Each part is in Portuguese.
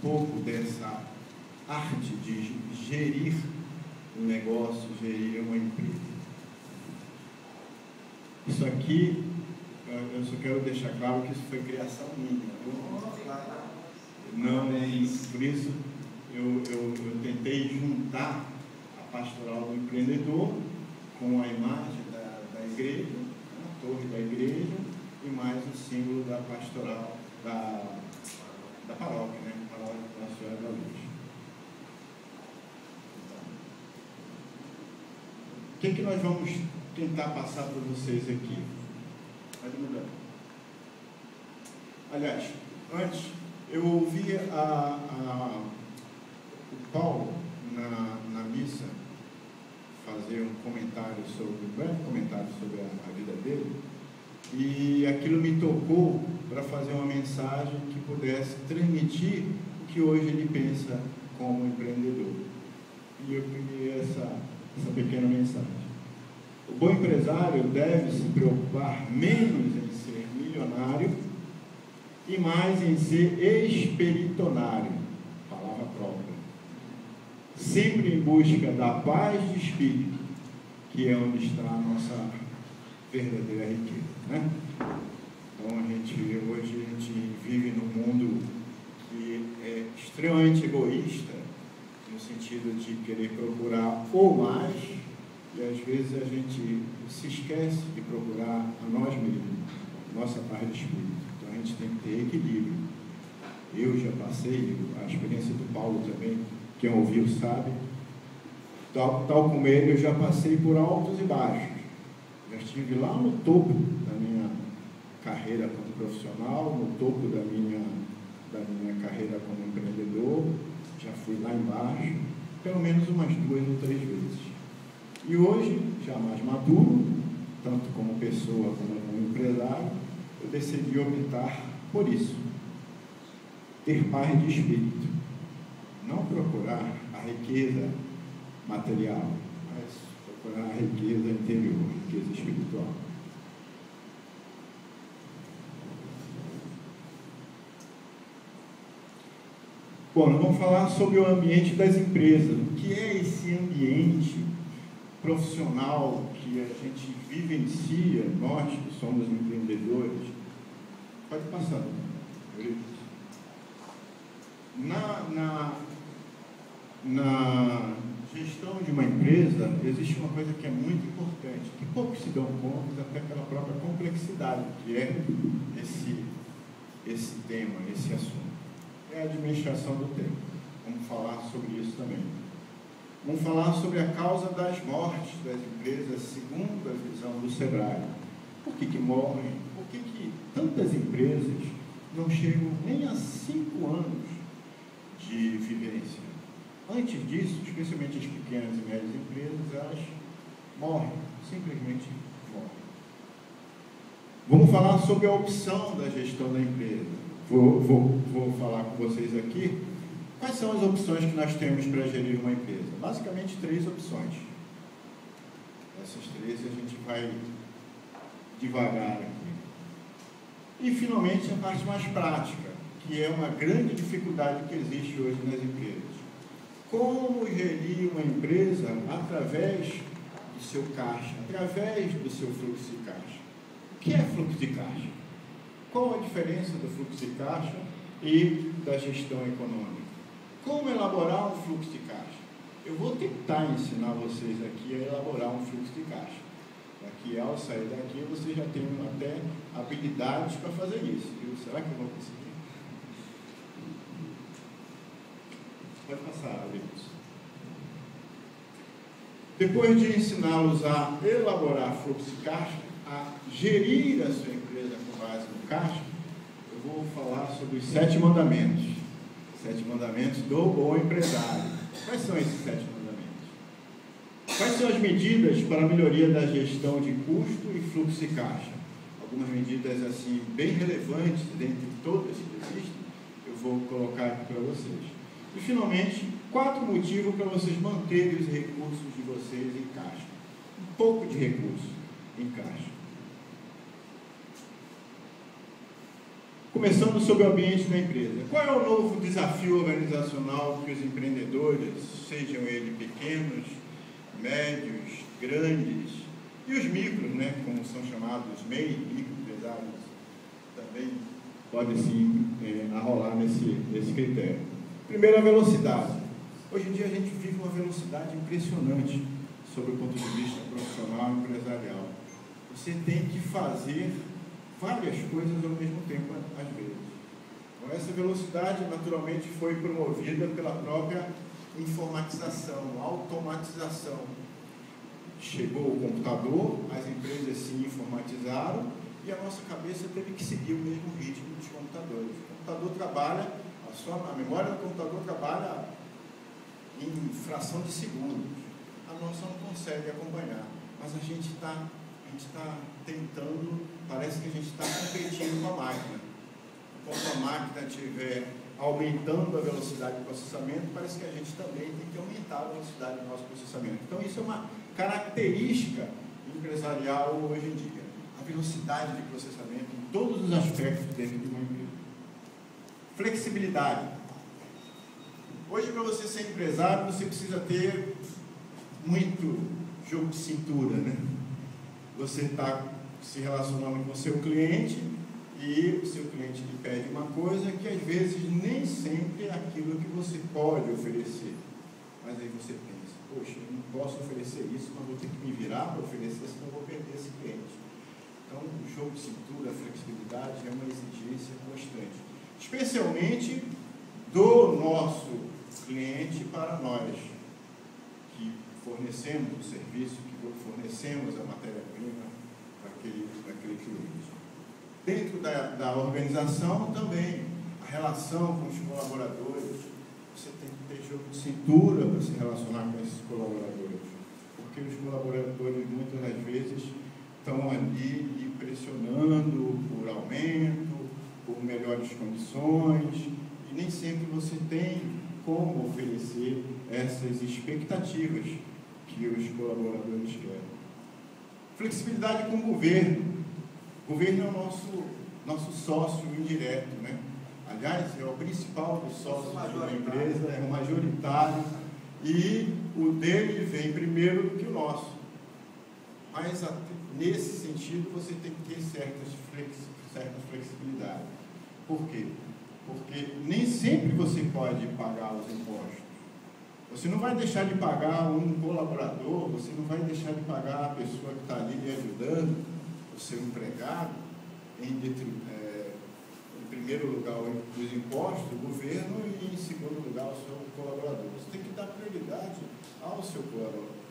pouco dessa arte de gerir um negócio, gerir uma empresa. Isso aqui, eu só quero deixar claro que isso foi criação minha. Não, por isso eu tentei juntar a pastoral do empreendedor com a imagem da igreja, a torre da igreja, e mais o símbolo da pastoral da paróquia, né? Paróquia Nossa Senhora da Luz. O que nós vamos tentar passar para vocês aqui? Pode mudar. Aliás, antes, eu ouvi o Paulo na missa fazer um breve comentário sobre a vida dele, e aquilo me tocou para fazer uma mensagem que pudesse transmitir o que hoje ele pensa como empreendedor. E eu peguei essa pequena mensagem. O bom empresário deve se preocupar menos em ser milionário e mais em ser espiritonário, palavra própria, sempre em busca da paz de espírito, que é onde está a nossa verdadeira riqueza, né? Então hoje a gente vive num mundo que é extremamente egoísta, no sentido de querer procurar o mais, e às vezes a gente se esquece de procurar a nós mesmos, nossa paz de espírito. Então a gente tem que ter equilíbrio. Eu já passei, a experiência do Paulo também, quem ouviu sabe, tal como ele, eu já passei por altos e baixos. Já estive lá no topo da minha carreira como profissional, no topo da minha carreira como empreendedor, já fui lá embaixo, pelo menos umas 2 ou 3 vezes. E hoje, já mais maduro, tanto como pessoa como como empresário, eu decidi optar por isso. Ter paz de espírito. Não procurar a riqueza material, mas procurar a riqueza interior, a riqueza espiritual. Bom, nós vamos falar sobre o ambiente das empresas. O que é esse ambiente profissional que a gente vivencia, nós que somos empreendedores? Pode passar. Na gestão de uma empresa, existe uma coisa que é muito importante, que poucos se dão conta, até pela própria complexidade que é esse tema, esse assunto. É a administração do tempo. Vamos falar sobre isso também. Vamos falar sobre a causa das mortes das empresas, segundo a visão do Sebrae. Por que morrem? Por que tantas empresas não chegam nem a 5 anos de vivência? Antes disso, especialmente as pequenas e médias empresas, elas morrem, simplesmente morrem. Vamos falar sobre a opção da gestão da empresa. Vou falar com vocês aqui quais são as opções que nós temos para gerir uma empresa. Basicamente 3 opções. Essas 3 a gente vai devagar aqui. E finalmente a parte mais prática, que é uma grande dificuldade que existe hoje nas empresas. Como gerir uma empresa através do seu caixa, através do seu fluxo de caixa? O que é fluxo de caixa? Qual a diferença do fluxo de caixa e da gestão econômica? Como elaborar um fluxo de caixa? Eu vou tentar ensinar vocês aqui a elaborar um fluxo de caixa. Para que ao sair daqui vocês já tenham até habilidades para fazer isso. Viu? Será que eu vou conseguir? Pode passar, Vinícius. Depois de ensiná-los a elaborar fluxo de caixa, a gerir a sua empresa com base no caixa, eu vou falar sobre os 7 mandamentos. 7 mandamentos do bom empresário. Quais são esses 7 mandamentos? Quais são as medidas para a melhoria da gestão de custo e fluxo de caixa? Algumas medidas assim bem relevantes dentre todas que existem, eu vou colocar aqui para vocês. E finalmente, 4 motivos para vocês manterem os recursos de vocês em caixa. Um pouco de recurso em caixa. Começando sobre o ambiente da empresa. Qual é o novo desafio organizacional que os empreendedores, sejam eles pequenos, médios, grandes, e os micros, né, como são chamados, MEI, microempresários, também podem se arrolar nesse critério. Primeiro, a velocidade. Hoje em dia a gente vive uma velocidade impressionante sob o ponto de vista profissional e empresarial. Você tem que fazer várias coisas ao mesmo tempo, às vezes. Então, essa velocidade, naturalmente, foi promovida pela própria informatização, automatização. Chegou o computador, as empresas se informatizaram e a nossa cabeça teve que seguir o mesmo ritmo dos computadores. O computador trabalha, a memória do computador trabalha em fração de segundos. A nossa não consegue acompanhar, mas a gente está tentando, parece que a gente está competindo com a máquina. Enquanto a máquina estiver aumentando a velocidade do processamento, parece que a gente também tem que aumentar a velocidade do nosso processamento. Então, isso é uma característica empresarial hoje em dia. A velocidade de processamento em todos os aspectos dentro de uma empresa. Flexibilidade. Hoje, para você ser empresário, você precisa ter muito jogo de cintura, né? Você está se relacionando com o seu cliente e o seu cliente lhe pede uma coisa que às vezes nem sempre é aquilo que você pode oferecer. Mas aí você pensa, poxa, eu não posso oferecer isso, mas vou ter que me virar para oferecer, senão eu vou perder esse cliente. Então, o jogo de cintura, a flexibilidade é uma exigência constante, especialmente do nosso cliente para nós, que fornecemos o serviço, que fornecemos a matéria-prima para aquele cliente. Dentro da organização também, a relação com os colaboradores, você tem que ter jogo de cintura para se relacionar com esses colaboradores, porque os colaboradores muitas das vezes estão ali lhe pressionando por aumento, por melhores condições, e nem sempre você tem como oferecer essas expectativas que os colaboradores querem. Flexibilidade com o governo. O governo é o nosso sócio indireto, né? Aliás, é o principal dos sócios de uma empresa, é o majoritário, e o dele vem primeiro do que o nosso. Mas, nesse sentido, você tem que ter certa flexibilidade. Por quê? Porque nem sempre você pode pagar os impostos. Você não vai deixar de pagar um colaborador, você não vai deixar de pagar a pessoa que está ali lhe ajudando, o seu empregado, em primeiro lugar os impostos do governo e em segundo lugar o seu colaborador. Você tem que dar prioridade ao seu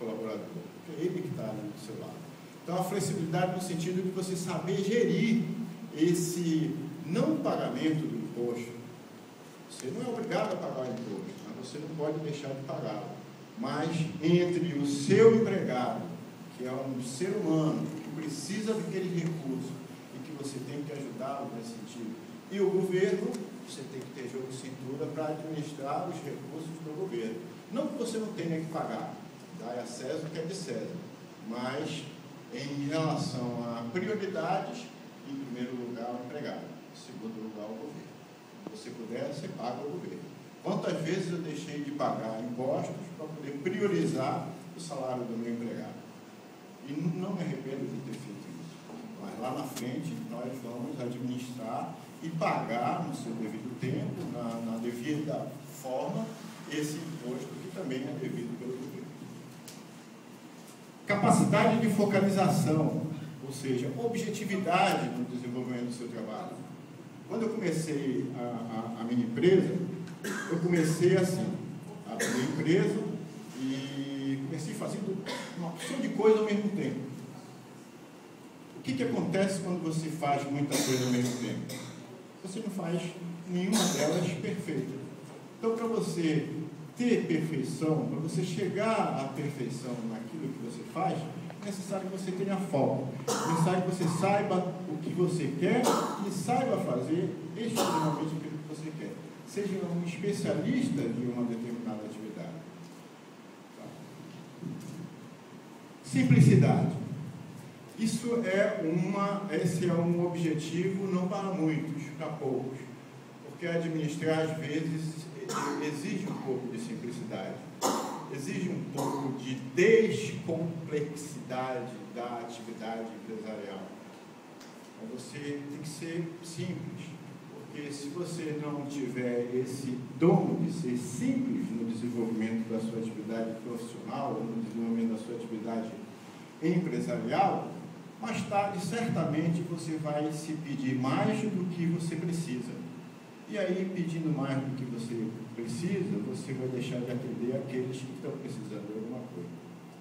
colaborador, porque é ele que está ali do seu lado. Então, a flexibilidade no sentido de você saber gerir esse não pagamento do imposto. Você não é obrigado a pagar o imposto, mas você não pode deixar de pagá-lo. Mas entre o seu empregado, que é um ser humano, que precisa daquele recurso e que você tem que ajudá-lo nesse sentido, e o governo, você tem que ter jogo de cintura para administrar os recursos do governo. Não que você não tenha que pagar, dá a César o que é de César, mas em relação a prioridades, em primeiro lugar o empregado, em segundo lugar o governo. Se você puder, você paga o governo. Quantas vezes eu deixei de pagar impostos para poder priorizar o salário do meu empregado? E não me arrependo de ter feito isso. Mas lá na frente nós vamos administrar e pagar no seu devido tempo, na devida forma, esse imposto que também é devido pelo governo. Capacidade de focalização, ou seja, objetividade no desenvolvimento do seu trabalho. Quando eu comecei a minha empresa, eu comecei assim, abri a empresa e comecei fazendo uma opção de coisa ao mesmo tempo. O que acontece quando você faz muita coisa ao mesmo tempo? Você não faz nenhuma delas perfeita. Então, para você ter perfeição, para você chegar à perfeição naquilo que você faz, é necessário que você tenha foco. É necessário que você saiba o que você quer e saiba fazer exclusivamente aquilo que você quer. Seja um especialista de uma determinada atividade. Tá? Simplicidade. Esse é um objetivo não para muitos, para poucos, porque administrar às vezes exige um pouco de simplicidade, exige um pouco de descomplexidade da atividade empresarial. Então, você tem que ser simples, porque se você não tiver esse dom de ser simples no desenvolvimento da sua atividade profissional, ou no desenvolvimento da sua atividade empresarial, mais tarde, certamente, você vai se pedir mais do que você precisa. E aí, pedindo mais do que você precisa, você vai deixar de atender aqueles que estão precisando de alguma coisa.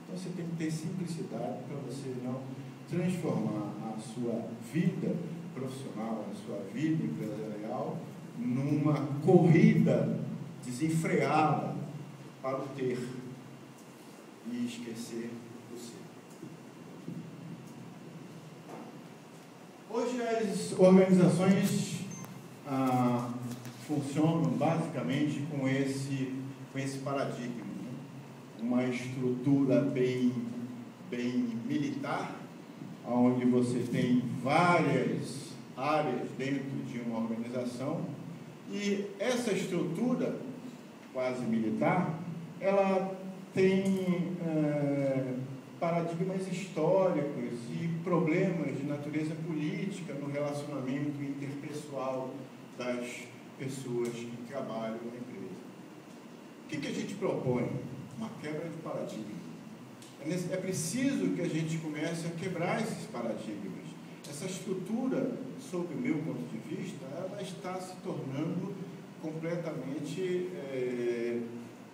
Então, você tem que ter simplicidade para você não transformar a sua vida profissional, a sua vida empresarial, numa corrida desenfreada para o ter e esquecer o ser. Hoje as organizações funcionam basicamente com esse paradigma, né? Uma estrutura bem militar, onde você tem várias áreas dentro de uma organização, e essa estrutura quase militar, ela tem paradigmas históricos e problemas de natureza política no relacionamento interpessoal das pessoas que trabalham na empresa. O que a gente propõe? Uma quebra de paradigma. É preciso que a gente comece a quebrar esses paradigmas. Essa estrutura, sob o meu ponto de vista, ela está se tornando completamente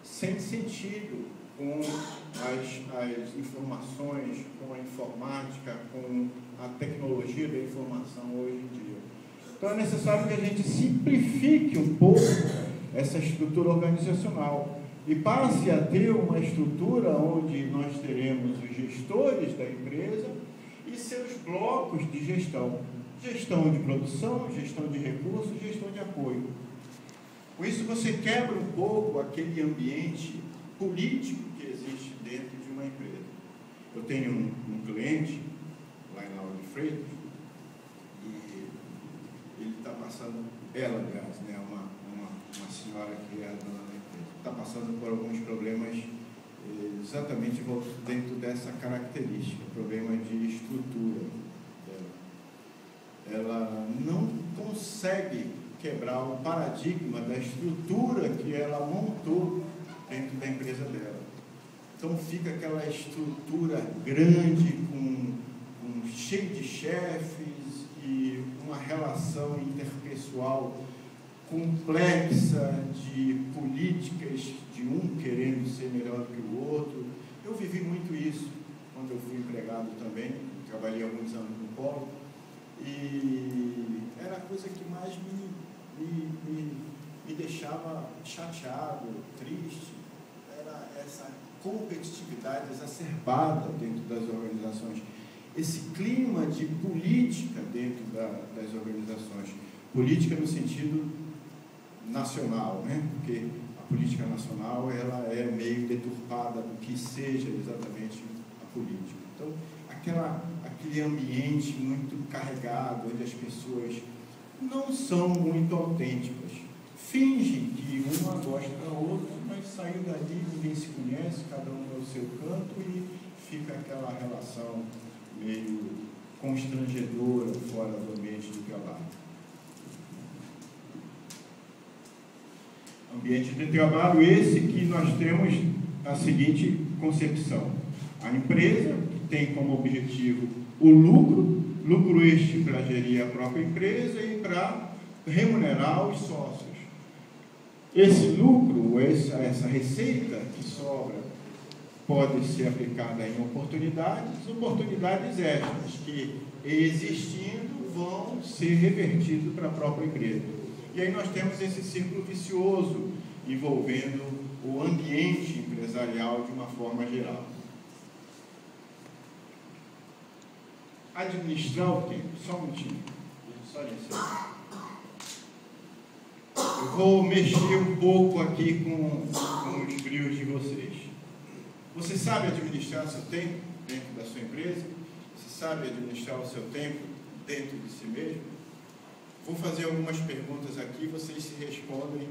sem sentido com as informações, com a informática, com a tecnologia da informação hoje em dia. Então é necessário que a gente simplifique um pouco essa estrutura organizacional e passe a ter uma estrutura onde nós teremos os gestores da empresa e seus blocos de gestão. Gestão de produção, gestão de recursos, gestão de apoio. Com isso você quebra um pouco aquele ambiente político que existe dentro de uma empresa. Eu tenho um cliente lá em Lauro de Freitas e ele está passando, ela, aliás, né, uma senhora que é a dona da empresa, está passando por alguns problemas exatamente dentro dessa característica, problemas de estrutura dela. Ela não consegue quebrar o paradigma da estrutura que ela montou dentro da empresa dela. Então fica aquela estrutura grande, cheia de chefes e uma relação interpessoal complexa de políticas de um querendo ser melhor que o outro. Eu vivi muito isso quando eu fui empregado também, trabalhei alguns anos no Polo, e era a coisa que mais me deixava chateado, triste, era essa competitividade exacerbada dentro das organizações, esse clima de política dentro das organizações, política no sentido nacional, né? Porque a política nacional ela é meio deturpada do que seja exatamente a política. Então, aquele ambiente muito carregado, onde as pessoas não são muito autênticas, fingem que uma gosta da outra, mas saindo dali ninguém se conhece, cada um é o seu canto e fica aquela relação meio constrangedora fora do ambiente de trabalho. Ambiente de trabalho esse que nós temos a seguinte concepção: a empresa que tem como objetivo o lucro este para gerir a própria empresa e para remunerar os sócios. Esse lucro, essa receita que sobra, pode ser aplicada em oportunidades extras que, existindo, vão ser revertidas para a própria empresa. E aí nós temos esse círculo vicioso envolvendo o ambiente empresarial de uma forma geral. Administrar o tempo, só um minutinho, só isso. Eu vou mexer um pouco aqui com os brios de vocês. Você sabe administrar seu tempo dentro da sua empresa? Você sabe administrar o seu tempo dentro de si mesmo? Vou fazer algumas perguntas aqui, vocês se respondem.